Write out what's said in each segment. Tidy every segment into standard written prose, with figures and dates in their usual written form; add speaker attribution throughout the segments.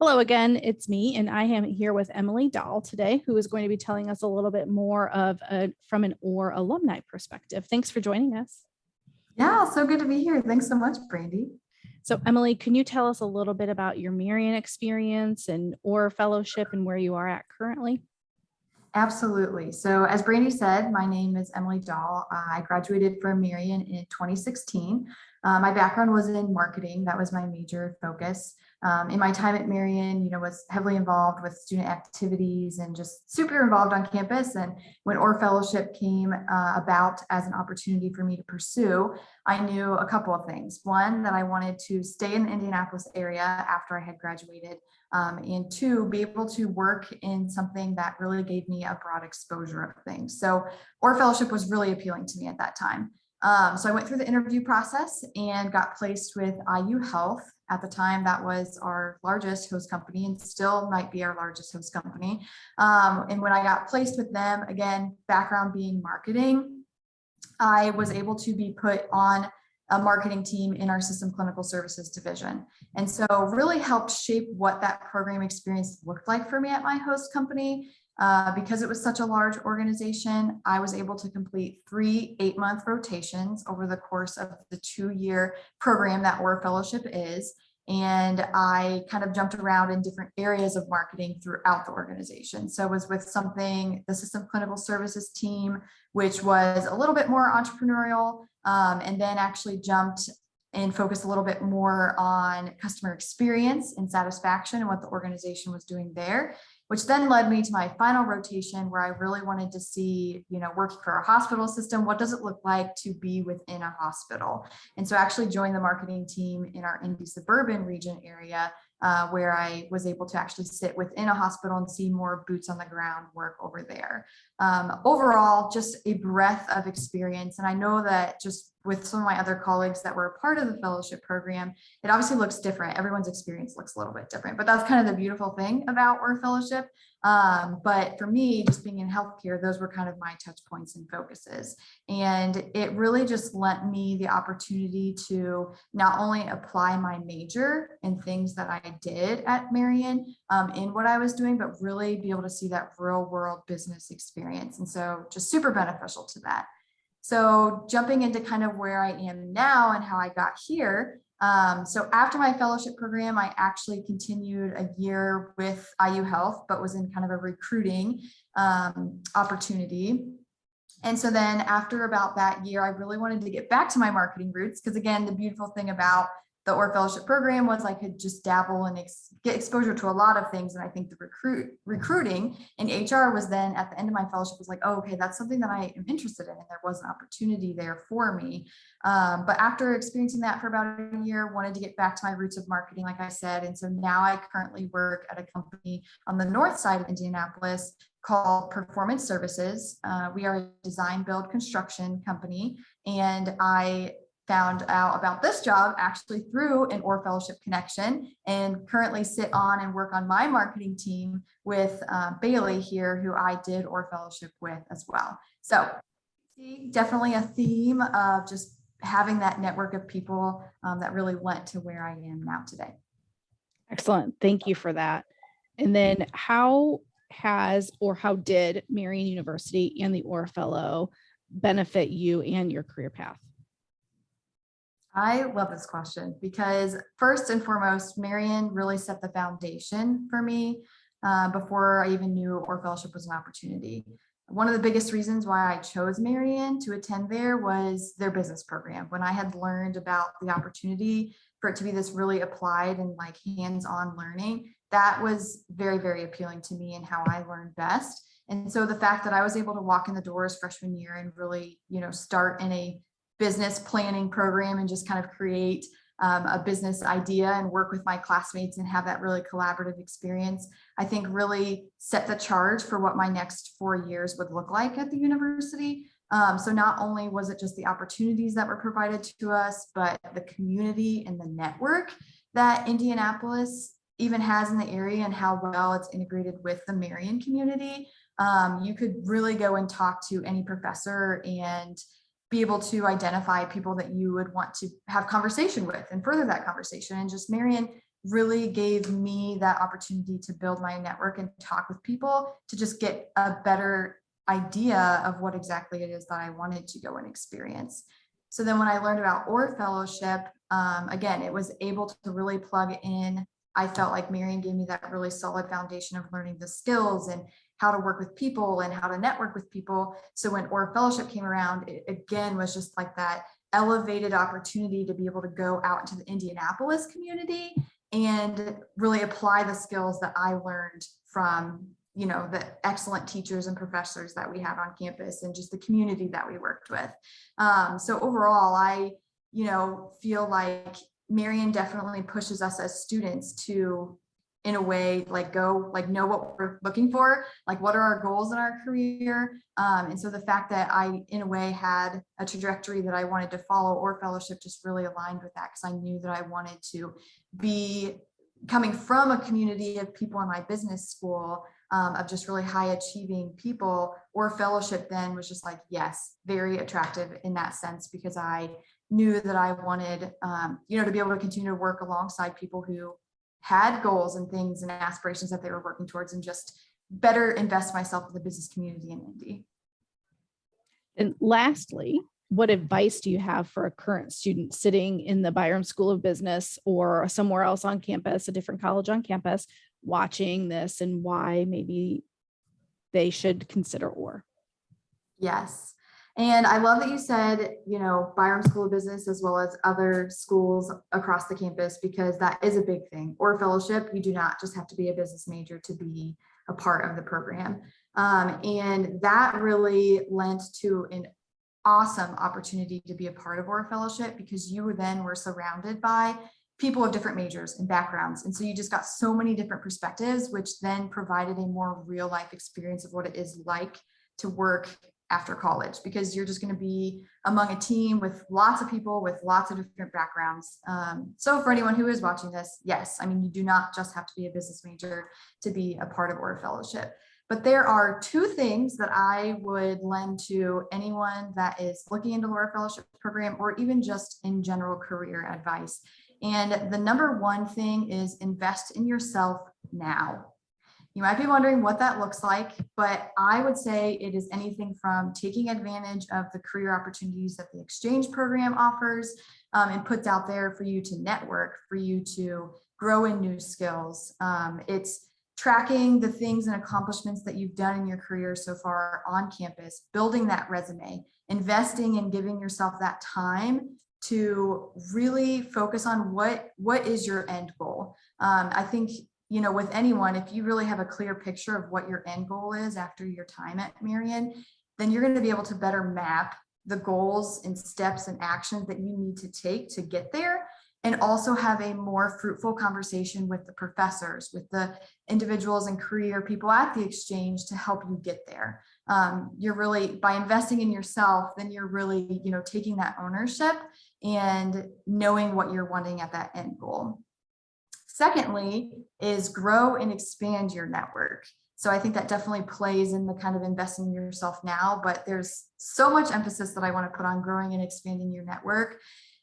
Speaker 1: Hello again, it's me, and I am here with Emily Doll today, who is going to be telling us a little bit more from an ORR alumni perspective. Thanks for joining us.
Speaker 2: Yeah, so good to be here. Thanks so much, Brandy.
Speaker 1: So Emily, can you tell us a little bit about your Marian experience and ORR Fellowship and where you are at currently?
Speaker 2: Absolutely. So as Brandy said, my name is Emily Doll. I graduated from Marion in 2016. My background was in marketing. That was my major focus. In my time at Marion, was heavily involved with student activities and just super involved on campus. And when ORR Fellowship came about as an opportunity for me to pursue, I knew a couple of things. One, that I wanted to stay in the Indianapolis area after I had graduated. And two, be able to work in something that really gave me a broad exposure of things. So ORR Fellowship was really appealing to me at that time. So I went through the interview process and got placed with IU Health. At the time, that was our largest host company and still might be our largest host company. And when I got placed with them, again, background being marketing, I was able to be put on a marketing team in our system clinical services division. And so really helped shape what that program experience looked like for me at my host company. Because it was such a large organization, I was able to complete 3 8-month rotations over the course of the 2-year program that ORR Fellowship is. And I kind of jumped around in different areas of marketing throughout the organization. So I was with the system clinical services team, which was a little bit more entrepreneurial, and then actually jumped and focused a little bit more on customer experience and satisfaction and what the organization was doing there, which then led me to my final rotation where I really wanted to see, working for a hospital system, what does it look like to be within a hospital? And so I actually joined the marketing team in our Indy suburban region area, where I was able to actually sit within a hospital and see more boots on the ground work over there. Overall, just a breadth of experience. And I know that just with some of my other colleagues that were a part of the fellowship program, it obviously looks different. Everyone's experience looks a little bit different, but that's kind of the beautiful thing about ORR Fellowship. But for me, just being in healthcare, those were kind of my touch points and focuses. And it really just lent me the opportunity to not only apply my major and things that I did at Marion in what I was doing, but really be able to see that real world business experience. And so just super beneficial to that. So jumping into kind of where I am now and how I got here. So after my fellowship program, I actually continued a year with IU Health, but was in kind of a recruiting opportunity. And so then after about that year, I really wanted to get back to my marketing roots, because again, the beautiful thing about the ORR Fellowship program was I could just dabble and get exposure to a lot of things. And I think the recruiting and HR was then at the end of my fellowship was like, oh, okay, that's something that I am interested in. And there was an opportunity there for me. But after experiencing that for about a year, wanted to get back to my roots of marketing, like I said. And so now I currently work at a company on the north side of Indianapolis called Performance Services. We are a design build construction company. And I found out about this job actually through an ORR Fellowship connection, and currently sit on and work on my marketing team with Bailey here, who I did ORR Fellowship with as well. So definitely a theme of just having that network of people that really led to where I am now today.
Speaker 1: Excellent. Thank you for that. And then how did Marion University and the ORR Fellow benefit you and your career path?
Speaker 2: I love this question because first and foremost, Marion really set the foundation for me before I even knew ORR Fellowship was an opportunity. One of the biggest reasons why I chose Marion to attend there was their business program. When I had learned about the opportunity for it to be this really applied and like hands-on learning, that was very, very appealing to me and how I learned best. And so the fact that I was able to walk in the doors freshman year and really, start in a business planning program and just kind of create a business idea and work with my classmates and have that really collaborative experience, I think really set the charge for what my next 4 years would look like at the university. So not only was it just the opportunities that were provided to us, but the community and the network that Indianapolis even has in the area and how well it's integrated with the Marion community. You could really go and talk to any professor and be able to identify people that you would want to have conversation with and further that conversation. And just Marion really gave me that opportunity to build my network and talk with people to just get a better idea of what exactly it is that I wanted to go and experience. So then when I learned about ORR Fellowship, again, it was able to really plug in. I felt like Marion gave me that really solid foundation of learning the skills and how to work with people and how to network with people. So when ORR Fellowship came around, it again was just like that elevated opportunity to be able to go out into the Indianapolis community and really apply the skills that I learned from, you know, the excellent teachers and professors that we had on campus and just the community that we worked with. So overall, I, you know, feel like Marion definitely pushes us as students to, in a way, like go, like know what we're looking for, like what are our goals in our career. And so the fact that I, in a way, had a trajectory that I wanted to follow, ORR Fellowship just really aligned with that, because I knew that I wanted to be coming from a community of people in my business school, of just really high achieving people. ORR Fellowship then was just like, yes, very attractive in that sense, because I knew that I wanted, you know, to be able to continue to work alongside people who had goals and things and aspirations that they were working towards, and just better invest myself in the business community in Indy.
Speaker 1: And lastly, what advice do you have for a current student sitting in the Byram School of Business or somewhere else on campus, a different college on campus, watching this, and why maybe they should consider ORR?
Speaker 2: Yes. And I love that you said, you know, Byram School of Business as well as other schools across the campus, because that is a big thing. ORR Fellowship, you do not just have to be a business major to be a part of the program. And that really lent to an awesome opportunity to be a part of ORR Fellowship, because you then were surrounded by people of different majors and backgrounds. And so you just got so many different perspectives, which then provided a more real life experience of what it is like to work after college, because you're just going to be among a team with lots of people with lots of different backgrounds. So for anyone who is watching this, yes, I mean, you do not just have to be a business major to be a part of ORR Fellowship. But there are two things that I would lend to anyone that is looking into the ORR Fellowship program, or even just in general career advice. And the number one thing is invest in yourself now. You might be wondering what that looks like, but I would say it is anything from taking advantage of the career opportunities that the exchange program offers, and puts out there for you to network, for you to grow in new skills. It's tracking the things and accomplishments that you've done in your career so far on campus, building that resume, investing and giving yourself that time to really focus on what is your end goal. I think, you know, with anyone, if you really have a clear picture of what your end goal is after your time at Marion, then you're going to be able to better map the goals and steps and actions that you need to take to get there, and also have a more fruitful conversation with the professors, with the individuals and career people at the exchange to help you get there. You're really, by investing in yourself, then you're really, you know, taking that ownership and knowing what you're wanting at that end goal. Secondly, is grow and expand your network. So I think that definitely plays in the kind of investing in yourself now, but there's so much emphasis that I want to put on growing and expanding your network.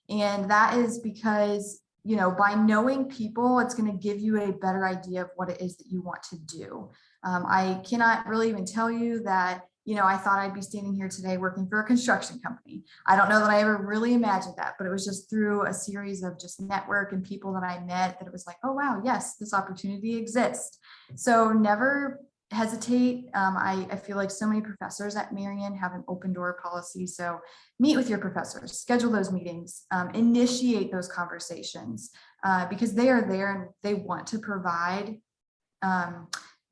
Speaker 2: And that is because, you know, by knowing people, it's going to give you a better idea of what it is that you want to do. I cannot really even tell you that, you know, I thought I'd be standing here today working for a construction company. I don't know that I ever really imagined that, but it was just through a series of just network and people that I met that it was like, oh, wow, yes, this opportunity exists. So never hesitate. I feel like so many professors at Marion have an open door policy. So meet with your professors, schedule those meetings, initiate those conversations, because they are there and they want to provide,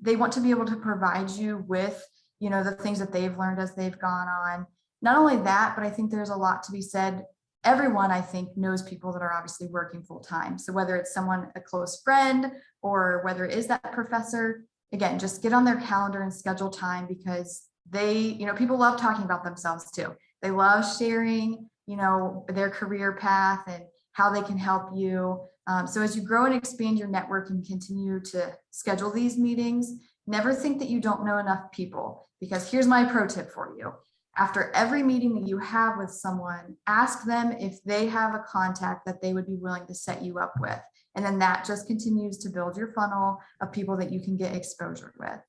Speaker 2: they want to be able to provide you with, you know, the things that they've learned as they've gone on. Not only that, but I think there's a lot to be said. Everyone, I think, knows people that are obviously working full time. So whether it's someone, a close friend, or whether it is that professor, again, just get on their calendar and schedule time, because they, you know, people love talking about themselves too. They love sharing, you know, their career path and how they can help you. So as you grow and expand your network and continue to schedule these meetings, never think that you don't know enough people, because here's my pro tip for you. after every meeting that you have with someone, ask them if they have a contact that they would be willing to set you up with. And then that just continues to build your funnel of people that you can get exposure with.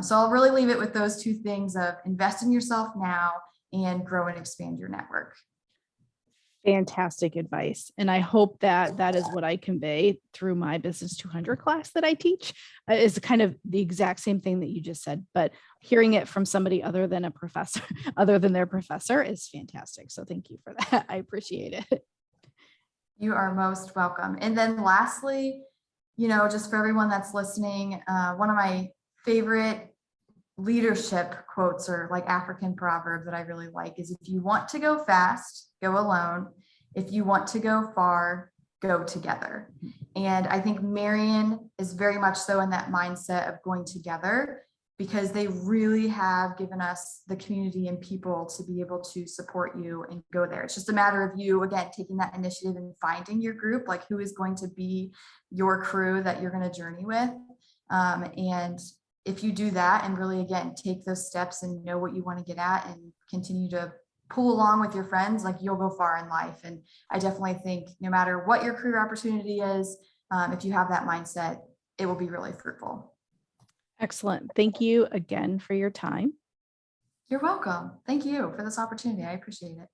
Speaker 2: So I'll really leave it with those two things of invest in yourself now and grow and expand your network.
Speaker 1: Fantastic advice. And I hope that that is what I convey through my Business 200 class that I teach, is kind of the exact same thing that you just said, but hearing it from somebody other than a professor, other than their professor, is fantastic. So thank you for that. I appreciate it.
Speaker 2: You are most welcome. And then lastly, just for everyone that's listening, one of my favorite leadership quotes or like African proverb that I really like is, if you want to go fast, go alone. If you want to go far, go together. And I think Marion is very much so in that mindset of going together, because they really have given us the community and people to be able to support you and go there. It's just a matter of you, again, taking that initiative and finding your group, like who is going to be your crew that you're going to journey with. And if you do that and really, again, take those steps and know what you want to get at and continue to pull along with your friends, like you'll go far in life. And I definitely think no matter what your career opportunity is, if you have that mindset, it will be really fruitful.
Speaker 1: Excellent. Thank you again for your time.
Speaker 2: You're welcome. Thank you for this opportunity. I appreciate it.